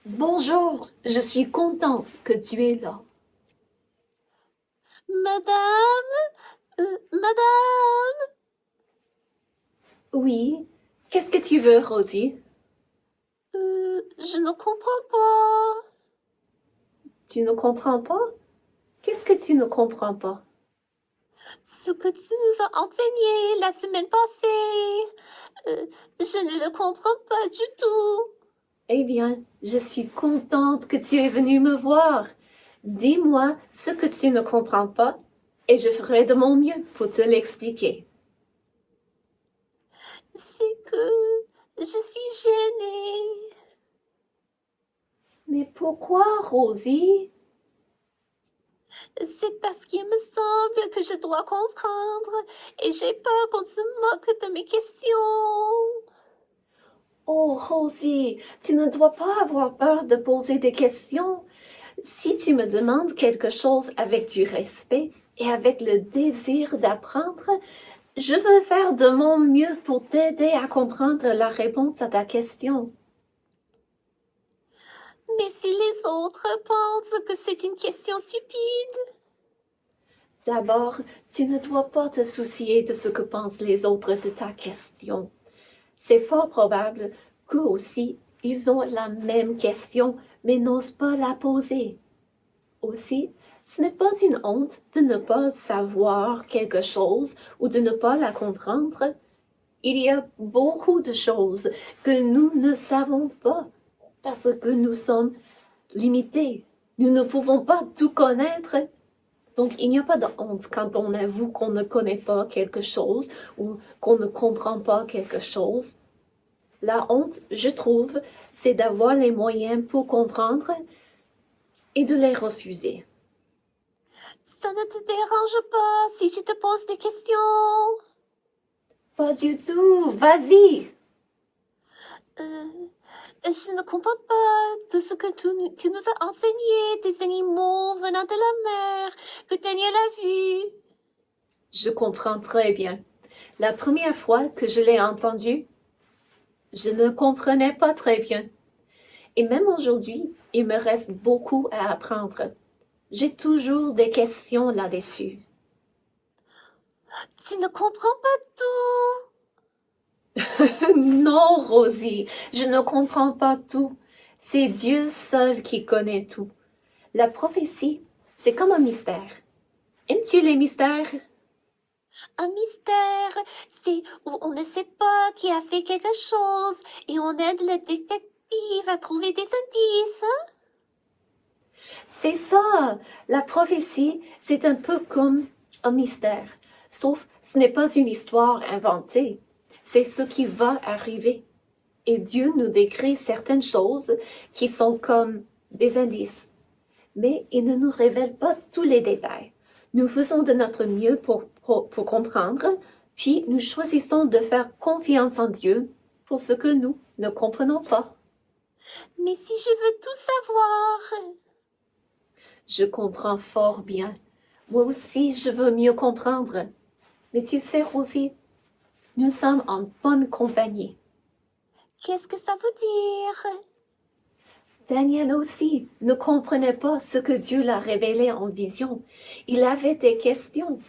Bonjour, je suis contente que tu es là. Madame, madame, Oui, qu'est-ce que tu veux, Rosie? je ne comprends pas. Tu ne comprends pas? Qu'est-ce que tu ne comprends pas? Ce que tu nous as enseigné la semaine passée, je ne le comprends pas du tout. Eh bien, je suis contente que tu es venu me voir. Dis-moi ce que tu ne comprends pas et je ferai de mon mieux pour te l'expliquer. C'est que je suis gênée. Mais pourquoi, Rosie? C'est parce qu'il me semble que je dois comprendre et j'ai peur qu'on se moque de mes questions. Oh, Rosie, tu ne dois pas avoir peur de poser des questions. Si tu me demandes quelque chose avec du respect et avec le désir d'apprendre, je veux faire de mon mieux pour t'aider à comprendre la réponse à ta question. Mais si les autres pensent que c'est une question stupide, D'abord, tu ne dois pas te soucier de ce que pensent les autres de ta question. C'est fort probable qu'eux aussi, ils ont la même question, mais n'osent pas la poser. Aussi, ce n'est pas une honte de ne pas savoir quelque chose ou de ne pas la comprendre. Il y a beaucoup de choses que nous ne savons pas parce que nous sommes limités. Nous ne pouvons pas tout connaître. Donc, il n'y a pas de honte quand on avoue qu'on ne connaît pas quelque chose ou qu'on ne comprend pas quelque chose. La honte, je trouve, c'est d'avoir les moyens pour comprendre et de les refuser. ça ne te dérange pas si je te pose des questions. Pas du tout. Vas-y. Je ne comprends pas tout ce que tu nous as enseigné des animaux venant de la mer que Daniel a vu. Je comprends très bien. La première fois que je l'ai entendu, je ne comprenais pas très bien. Et même aujourd'hui, il me reste beaucoup à apprendre. J'ai toujours des questions là-dessus. Tu ne comprends pas tout. Non, Rosie, je ne comprends pas tout. C'est Dieu seul qui connaît tout. La prophétie, c'est comme un mystère. Aimes-tu les mystères? Un mystère, c'est où on ne sait pas qui a fait quelque chose et on aide le détective à trouver des indices. C'est ça. La prophétie, c'est un peu comme un mystère. Sauf, ce n'est pas une histoire inventée. C'est ce qui va arriver. Et Dieu nous décrit certaines choses qui sont comme des indices. Mais il ne nous révèle pas tous les détails. Nous faisons de notre mieux pour comprendre, puis nous choisissons de faire confiance en Dieu pour ce que nous ne comprenons pas. Mais si je veux tout savoir, Je comprends fort bien. Moi aussi, je veux mieux comprendre. Mais tu sais, Rosie, nous sommes en bonne compagnie. qu'est-ce que ça veut dire? Daniel aussi ne comprenait pas ce que Dieu l'a révélé en vision. Il avait des questions.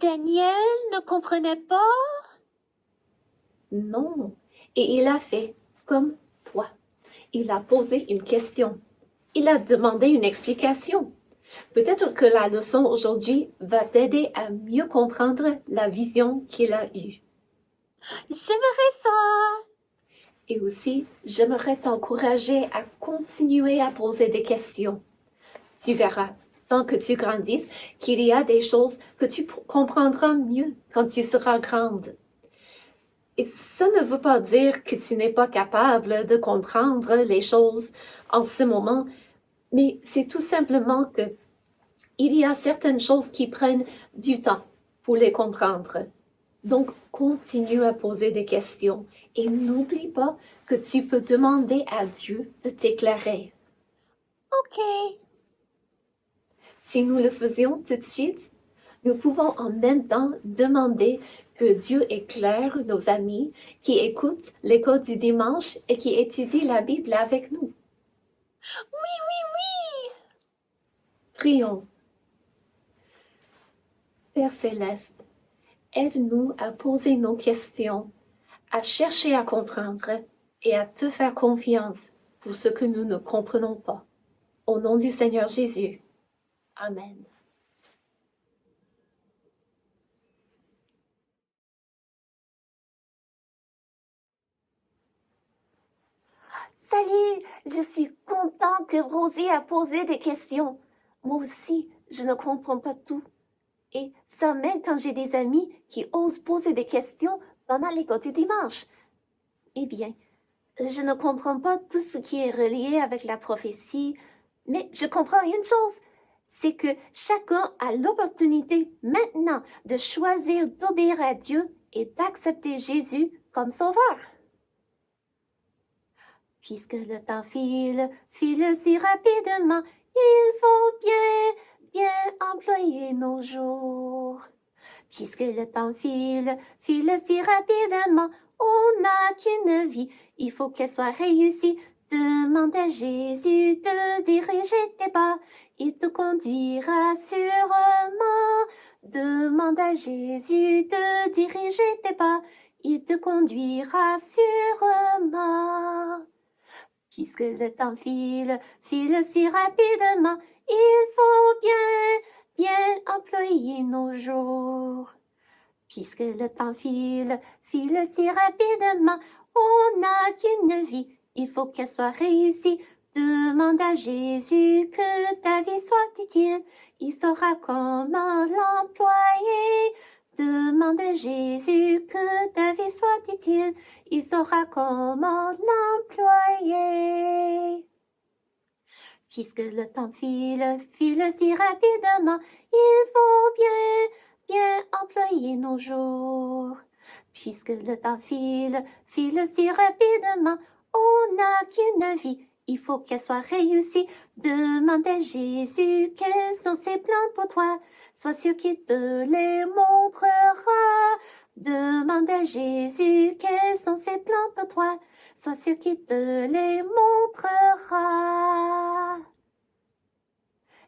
Daniel ne comprenait pas? Non. Et il a fait comme toi. Il a posé une question. Il a demandé une explication. Peut-être que la leçon aujourd'hui va t'aider à mieux comprendre la vision qu'il a eue. J'aimerais ça. Et aussi, j'aimerais t'encourager à continuer à poser des questions. Tu verras, tant que tu grandisses, qu'il y a des choses que tu comprendras mieux quand tu seras grande. Et ça ne veut pas dire que tu n'es pas capable de comprendre les choses en ce moment, mais c'est tout simplement que il y a certaines choses qui prennent du temps pour les comprendre. Donc, continue à poser des questions et n'oublie pas que tu peux demander à Dieu de t'éclairer. Ok. Si nous le faisions tout de suite, nous pouvons en même temps demander Que Dieu éclaire nos amis qui écoutent l'école du dimanche et qui étudient la Bible avec nous. Oui, oui, oui. Prions. Père céleste, aide-nous à poser nos questions, à chercher à comprendre et à te faire confiance pour ce que nous ne comprenons pas. Au nom du Seigneur Jésus. Amen. Salut, je suis content que Rosie a posé des questions. Moi aussi, je ne comprends pas tout. Et ça m'aide quand j'ai des amis qui osent poser des questions pendant l'école du dimanche. Eh bien, je ne comprends pas tout ce qui est relié avec la prophétie, mais je comprends une chose, c'est que chacun a l'opportunité maintenant de choisir d'obéir à Dieu et d'accepter Jésus comme sauveur. Puisque le temps file si rapidement, il faut bien employer nos jours. Puisque le temps file si rapidement, on n'a qu'une vie, il faut qu'elle soit réussie. Demande à Jésus de diriger tes pas, il te conduira sûrement. Demande à Jésus de diriger tes pas, il te conduira sûrement. Puisque le temps file si rapidement, il faut bien employer nos jours. Puisque le temps file si rapidement, on n'a qu'une vie, il faut qu'elle soit réussie. Demande à Jésus que ta vie soit utile, il saura comment l'employer. Demande à Jésus que ta vie soit utile, il saura comment l'employer. Puisque le temps file si rapidement, il faut bien employer nos jours. Puisque le temps file si rapidement, on n'a qu'une vie, il faut qu'elle soit réussie. Demande à Jésus quels sont ses plans pour toi, sois sûr qu'il te les montrera. Demande à Jésus quels sont ses plans pour toi, sois sûr qu'il te les montrera.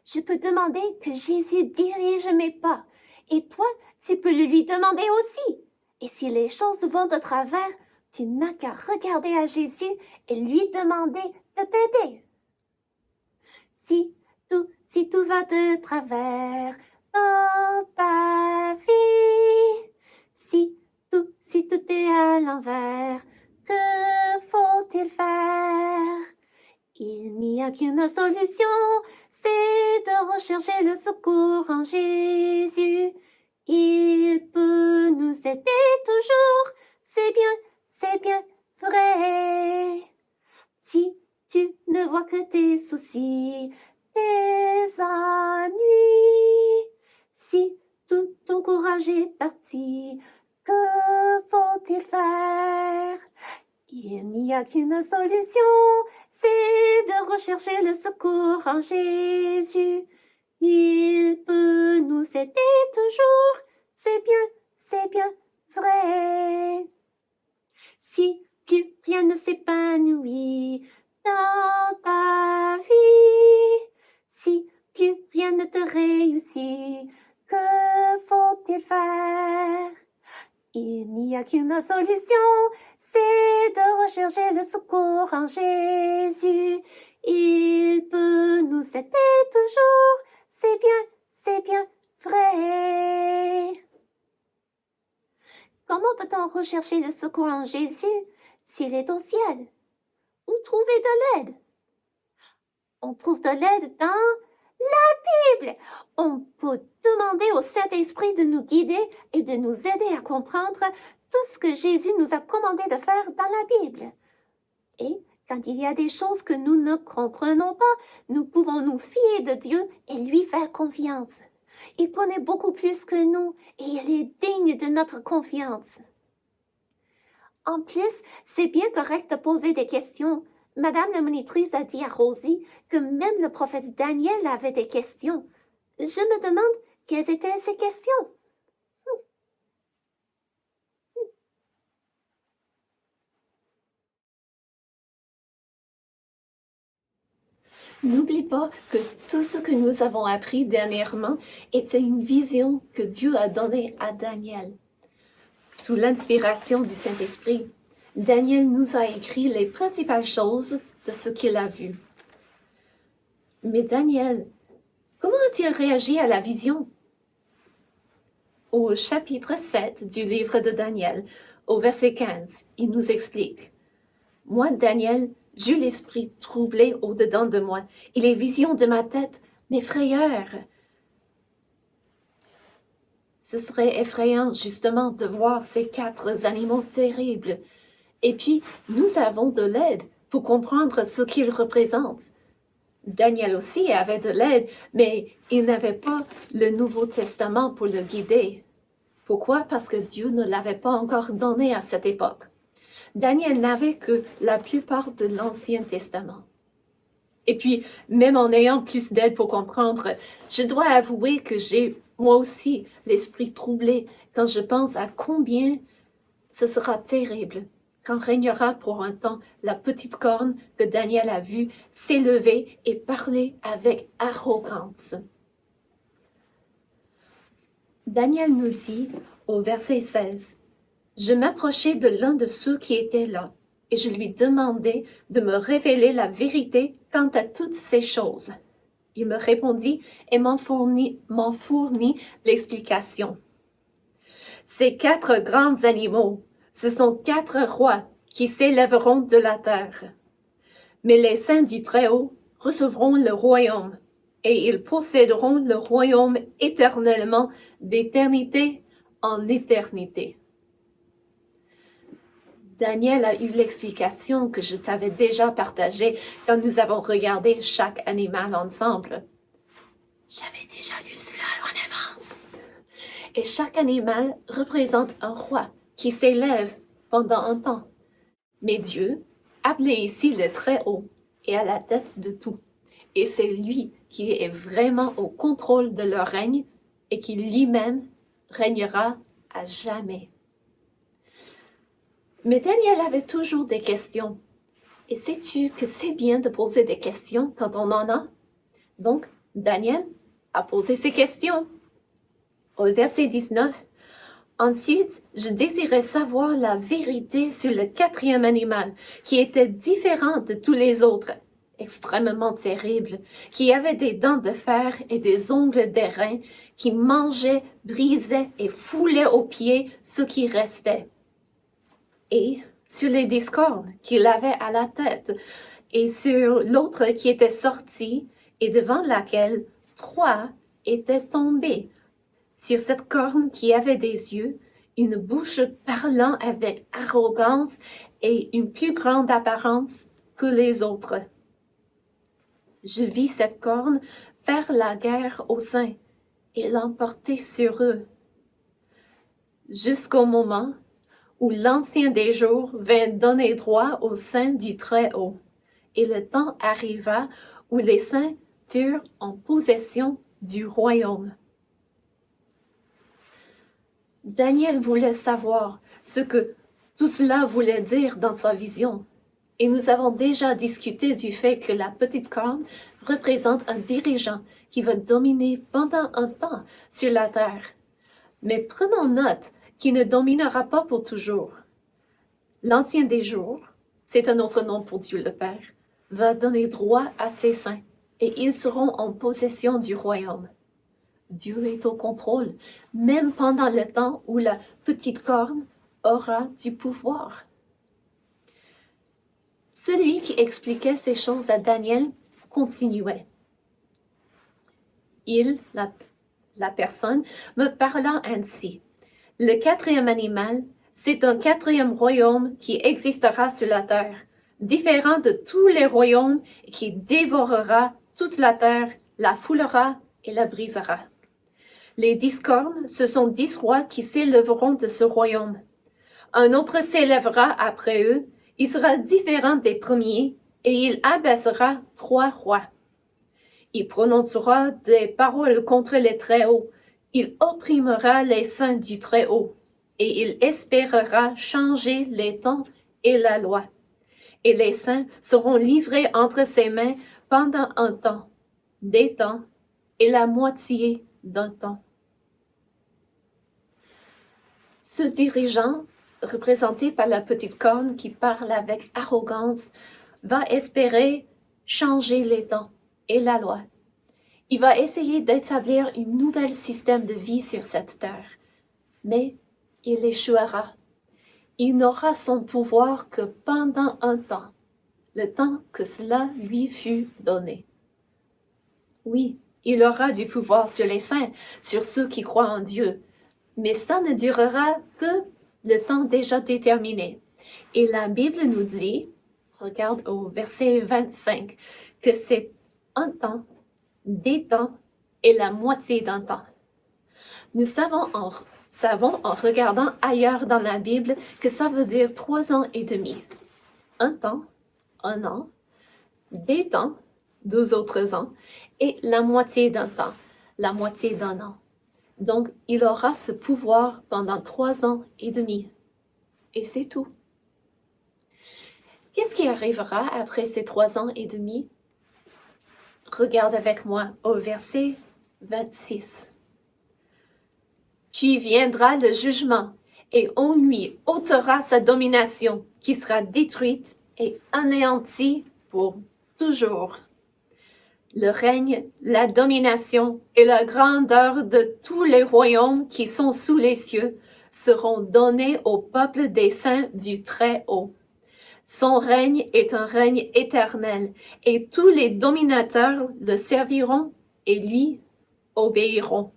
Je peux demander que Jésus dirige mes pas, et toi, tu peux le lui demander aussi. Et si les choses vont de travers, tu n'as qu'à regarder à Jésus et lui demander de t'aider. Si tout va de travers dans ta vie, si tout est à l'envers, que faut-il faire? Il n'y a qu'une solution, c'est de rechercher le secours en Jésus. Il peut nous aider toujours, c'est bien vrai. Si tu ne vois que tes soucis, tes ennuis, si tout ton courage est parti, que faut-il faire? Il n'y a qu'une solution, c'est de rechercher le secours en Jésus. Il peut nous aider toujours, c'est bien vrai. Si plus rien ne s'épanouit dans ta vie, si plus rien ne te réussit, que faut-il faire? Il n'y a qu'une solution, c'est de rechercher le secours en Jésus. Il peut nous aider toujours, c'est bien vrai. Comment peut-on rechercher le secours en Jésus s'il est au ciel? Où trouver de l'aide? On trouve de l'aide dans la Bible. On peut demander au Saint-Esprit de nous guider et de nous aider à comprendre tout ce que Jésus nous a commandé de faire dans la Bible. Et quand il y a des choses que nous ne comprenons pas, nous pouvons nous fier de Dieu et lui faire confiance. Il connaît beaucoup plus que nous et il est digne de notre confiance. En plus, c'est bien correct de poser des questions. Madame la monitrice a dit à Rosie que même le prophète Daniel avait des questions. Je me demande quelles étaient ces questions. N'oublie pas que tout ce que nous avons appris dernièrement était une vision que Dieu a donnée à Daniel. Sous l'inspiration du Saint-Esprit, Daniel nous a écrit les principales choses de ce qu'il a vu. Mais Daniel, comment a-t-il réagi à la vision? Au chapitre 7 du livre de Daniel, au verset 15, il nous explique: « Moi, Daniel, j'eus l'esprit troublé au-dedans de moi, et les visions de ma tête m'effrayèrent. » Ce serait effrayant, justement, de voir ces 4 animaux terribles. Et puis, nous avons de l'aide pour comprendre ce qu'ils représentent. Daniel aussi avait de l'aide, mais il n'avait pas le Nouveau Testament pour le guider. Pourquoi? Parce que Dieu ne l'avait pas encore donné à cette époque. Daniel n'avait que la plupart de l'Ancien Testament. Et puis, même en ayant plus d'aide pour comprendre, je dois avouer que j'ai, moi aussi, l'esprit troublé quand je pense à combien ce sera terrible quand régnera pour un temps la petite corne que Daniel a vue s'élever et parler avec arrogance. Daniel nous dit au verset 16, « Je m'approchai de l'un de ceux qui étaient là, et je lui demandai de me révéler la vérité quant à toutes ces choses. Il me répondit et m'en fournit l'explication. Ces 4 grands animaux, ce sont 4 rois qui s'élèveront de la terre. Mais les saints du Très-Haut recevront le royaume, et ils posséderont le royaume éternellement, d'éternité en éternité. » Daniel a eu l'explication que je t'avais déjà partagée quand nous avons regardé chaque animal ensemble. J'avais déjà lu cela en avance. Et chaque animal représente un roi qui s'élève pendant un temps. Mais Dieu, appelé ici le Très-Haut, est à la tête de tout. Et c'est lui qui est vraiment au contrôle de leur règne et qui lui-même régnera à jamais. Mais Daniel avait toujours des questions. Et sais-tu que c'est bien de poser des questions quand on en a? Donc, Daniel a posé ses questions. Au verset 19, « Ensuite, je désirais savoir la vérité sur le 4e animal, qui était différent de tous les autres, extrêmement terrible, qui avait des dents de fer et des ongles d'airain, qui mangeait, brisait et foulait aux pieds ce qui restait. Et sur les 10 cornes qu'il avait à la tête, et sur l'autre qui était sorti, et devant laquelle 3 étaient tombés. Sur cette corne qui avait des yeux, une bouche parlant avec arrogance et une plus grande apparence que les autres. Je vis cette corne faire la guerre aux saints et l'emporter sur eux, jusqu'au moment où l'Ancien des jours vint donner droit aux saints du Très-Haut, et le temps arriva où les saints furent en possession du royaume. » Daniel voulait savoir ce que tout cela voulait dire dans sa vision. Et nous avons déjà discuté du fait que la petite corne représente un dirigeant qui va dominer pendant un temps sur la terre. Mais prenons note qu'il ne dominera pas pour toujours. L'Ancien des jours, c'est un autre nom pour Dieu le Père, va donner droit à ses saints et ils seront en possession du royaume. Dieu est au contrôle, même pendant le temps où la petite corne aura du pouvoir. Celui qui expliquait ces choses à Daniel continuait. La personne, me parla ainsi. Le 4e animal, c'est un 4e royaume qui existera sur la terre, différent de tous les royaumes et qui dévorera toute la terre, la foulera et la brisera. Les 10 cornes, ce sont 10 rois qui s'élèveront de ce royaume. Un autre s'élèvera après eux, il sera différent des premiers, et il abaissera 3 rois. Il prononcera des paroles contre les Très-Hauts, il opprimera les saints du Très-Haut, et il espérera changer les temps et la loi. Et les saints seront livrés entre ses mains pendant un temps, des temps et la moitié d'un temps. Ce dirigeant, représenté par la petite corne qui parle avec arrogance, va espérer changer les temps et la loi. Il va essayer d'établir un nouvel système de vie sur cette terre, mais il échouera. Il n'aura son pouvoir que pendant un temps, le temps que cela lui fut donné. Oui, il aura du pouvoir sur les saints, sur ceux qui croient en Dieu, mais ça ne durera que le temps déjà déterminé. Et la Bible nous dit, regarde au verset 25, que c'est un temps, des temps et la moitié d'un temps. Nous savons en regardant ailleurs dans la Bible que ça veut dire 3 ans et demi. Un temps, un an, des temps, 2 autres ans, et la moitié d'un temps, la moitié d'un an. Donc, il aura ce pouvoir pendant 3 ans et demi. Et c'est tout. Qu'est-ce qui arrivera après ces 3 ans et demi? Regarde avec moi au verset 26. Puis viendra le jugement, et on lui ôtera sa domination, qui sera détruite et anéantie pour toujours. Le règne, la domination et la grandeur de tous les royaumes qui sont sous les cieux seront donnés au peuple des saints du Très-Haut. Son règne est un règne éternel, et tous les dominateurs le serviront et lui obéiront.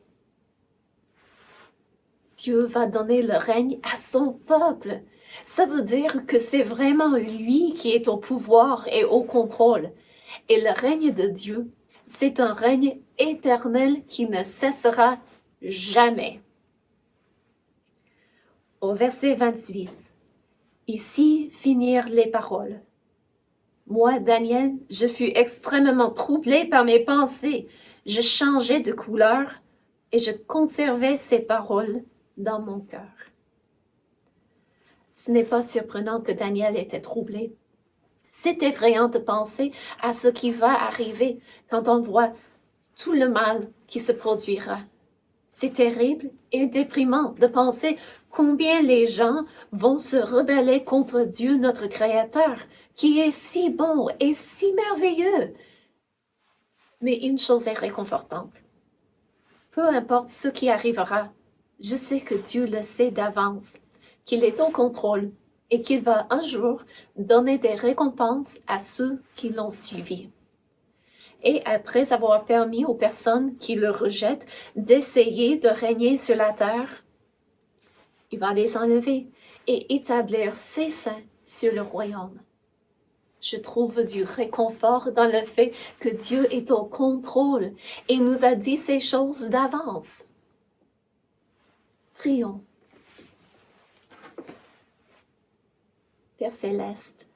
Dieu va donner le règne à son peuple. Ça veut dire que c'est vraiment lui qui est au pouvoir et au contrôle. Et le règne de Dieu, c'est un règne éternel qui ne cessera jamais. Au verset 28, ici finirent les paroles. Moi, Daniel, je fus extrêmement troublé par mes pensées. Je changeais de couleur et je conservais ces paroles dans mon cœur. Ce n'est pas surprenant que Daniel était troublé. C'est effrayant de penser à ce qui va arriver quand on voit tout le mal qui se produira. C'est terrible et déprimant de penser combien les gens vont se rebeller contre Dieu notre Créateur, qui est si bon et si merveilleux. Mais une chose est réconfortante. Peu importe ce qui arrivera, je sais que Dieu le sait d'avance, qu'il est au contrôle et qu'il va un jour donner des récompenses à ceux qui l'ont suivi. Et après avoir permis aux personnes qui le rejettent d'essayer de régner sur la terre, il va les enlever et établir ses saints sur le royaume. Je trouve du réconfort dans le fait que Dieu est au contrôle et nous a dit ces choses d'avance. Prions. Père céleste,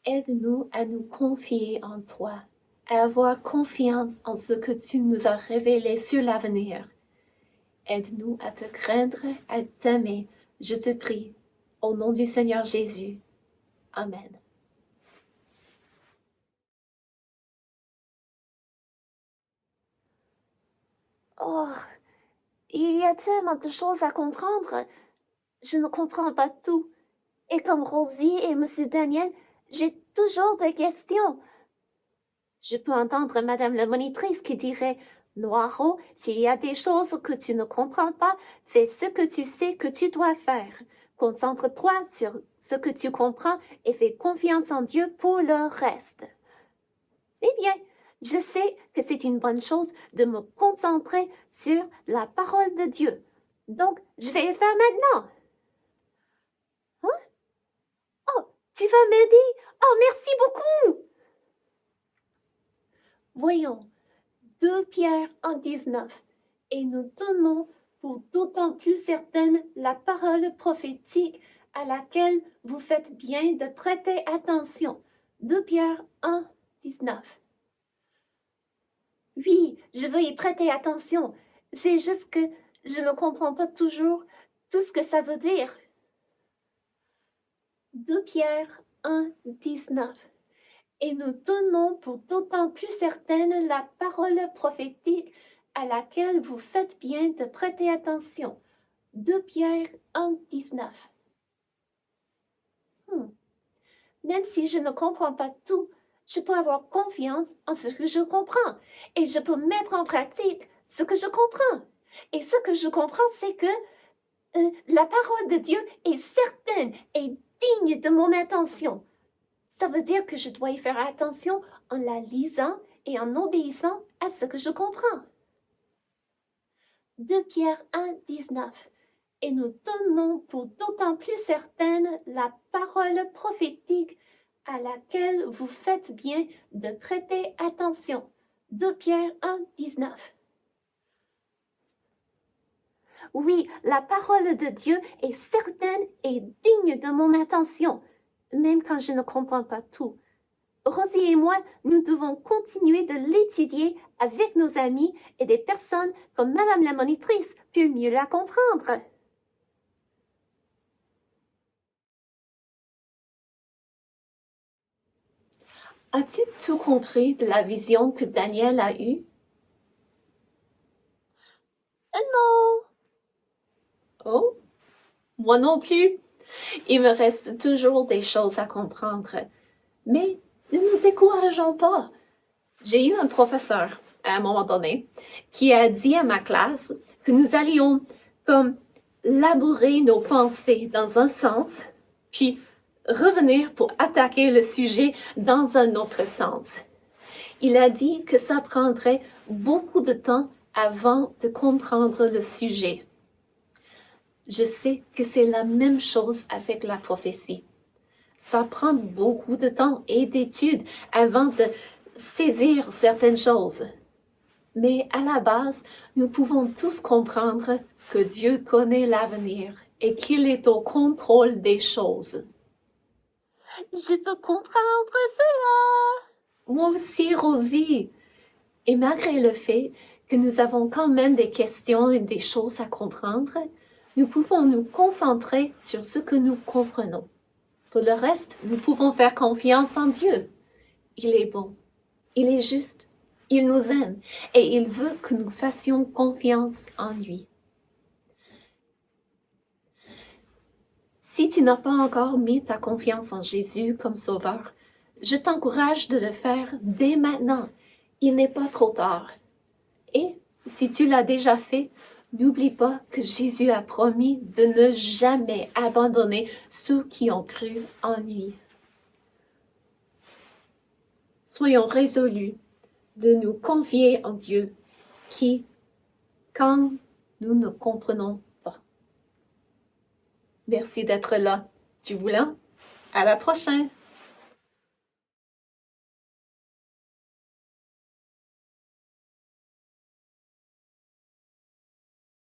aide-nous à nous confier en toi, à avoir confiance en ce que tu nous as révélé sur l'avenir. Aide-nous à te craindre, à t'aimer, je te prie, au nom du Seigneur Jésus. Amen. Oh, il y a tellement de choses à comprendre. Je ne comprends pas tout. Et comme Rosie et Monsieur Daniel, j'ai toujours des questions. Je peux entendre Madame la monitrice qui dirait Noiro, s'il y a des choses que tu ne comprends pas, fais ce que tu sais que tu dois faire. Concentre-toi sur ce que tu comprends et fais confiance en Dieu pour le reste. Eh bien, je sais que c'est une bonne chose de me concentrer sur la parole de Dieu. Donc, je vais le faire maintenant. Hein? Oh, tu vas m'aider? Oh, merci beaucoup! Voyons, 2 Pierre 1,19. Et nous donnons pour d'autant plus certaine la parole prophétique à laquelle vous faites bien de prêter attention. 2 Pierre 1,19. Oui, je veux y prêter attention. C'est juste que je ne comprends pas toujours tout ce que ça veut dire. 2 Pierre 1,19. Et nous tenons pour d'autant plus certaine la parole prophétique à laquelle vous faites bien de prêter attention. 2 Pierre 1:19. Même si je ne comprends pas tout, je peux avoir confiance en ce que je comprends et je peux mettre en pratique ce que je comprends. Et ce que je comprends, c'est que la parole de Dieu est certaine et digne de mon attention. Ça veut dire que je dois y faire attention en la lisant et en obéissant à ce que je comprends. 2 Pierre 1:19. Et nous tenons pour d'autant plus certaine la parole prophétique à laquelle vous faites bien de prêter attention. 2 Pierre 1:19. Oui, la parole de Dieu est certaine et digne de mon attention, même quand je ne comprends pas tout. Rosie et moi, nous devons continuer de l'étudier avec nos amis et des personnes comme Madame la monitrice pour mieux la comprendre. As-tu tout compris de la vision que Daniel a eue? Non. Oh, moi non plus. Il me reste toujours des choses à comprendre. Mais ne nous décourageons pas. J'ai eu un professeur, à un moment donné, qui a dit à ma classe que nous allions comme labourer nos pensées dans un sens, puis revenir pour attaquer le sujet dans un autre sens. Il a dit que ça prendrait beaucoup de temps avant de comprendre le sujet. Je sais que c'est la même chose avec la prophétie. Ça prend beaucoup de temps et d'études avant de saisir certaines choses. Mais à la base, nous pouvons tous comprendre que Dieu connaît l'avenir et qu'il est au contrôle des choses. Je peux comprendre cela. Moi aussi, Rosie. Et malgré le fait que nous avons quand même des questions et des choses à comprendre, nous pouvons nous concentrer sur ce que nous comprenons. Pour le reste, nous pouvons faire confiance en Dieu. Il est bon, il est juste, il nous aime et il veut que nous fassions confiance en lui. Si tu n'as pas encore mis ta confiance en Jésus comme sauveur, je t'encourage de le faire dès maintenant. Il n'est pas trop tard. Et si tu l'as déjà fait, n'oublie pas que Jésus a promis de ne jamais abandonner ceux qui ont cru en lui. Soyons résolus de nous confier en Dieu qui, quand nous ne comprenons pas. Merci d'être là. Tu voulais? À la prochaine!